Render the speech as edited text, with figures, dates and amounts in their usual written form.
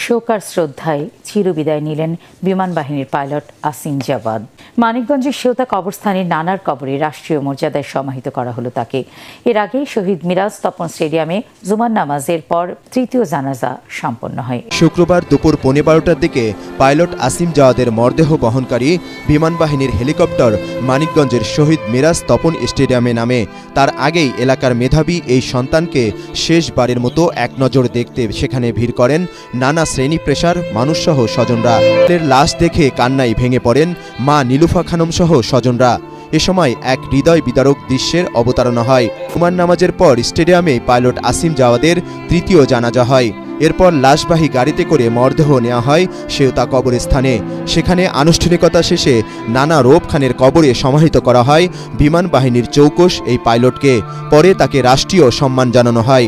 শোক আর শ্রদ্ধায় চিরবিদায় নিলেন বিমান বাহিনীর পাইলট আসিম জাওয়াদ। মানিকগঞ্জের সেওতা কবরস্থানে নানার কবরে রাষ্ট্রীয় মর্যাদায় সমাহিত করা হলো তাকে। এর আগে শহীদ মিরাজ তপন স্টেডিয়ামে জুমার নামাজের পর তৃতীয় জানাজা সম্পন্ন হয়। শুক্রবার দুপুর 12:15টার দিকে পাইলট আসিম জাওয়াদের মরদেহ বহনকারী বিমান বাহিনীর হেলিকপ্টার মানিকগঞ্জের শহীদ মিরাজ তপন স্টেডিয়ামে নামে। তার আগেই এলাকার মেধাবী এই সন্তানকে শেষবারের মতো এক নজর দেখতে সেখানে ভিড় করেন নানা শ্রেণী পেশার মানুষসহ স্বজনরা। লাশ দেখে কান্নায় ভেঙে পড়েন মা নীলুফা খানম সহ স্বজনরা। এ সময় এক হৃদয় বিদারক দৃশ্যের অবতারণা হয়। জুমার নামাজের পর স্টেডিয়ামে পাইলট আসিম জাওয়াদের তৃতীয় জানাজা হয়। এরপর লাশবাহী গাড়িতে করে মরদেহ নেওয়া হয় সেওতা কবরস্থানে। সেখানে আনুষ্ঠানিকতা শেষে নানা রৌফ খানের কবরে সমাহিত করা হয় বিমান বাহিনীর চৌকস এই পাইলটকে। পরে তাকে রাষ্ট্রীয় সম্মান জানানো হয়।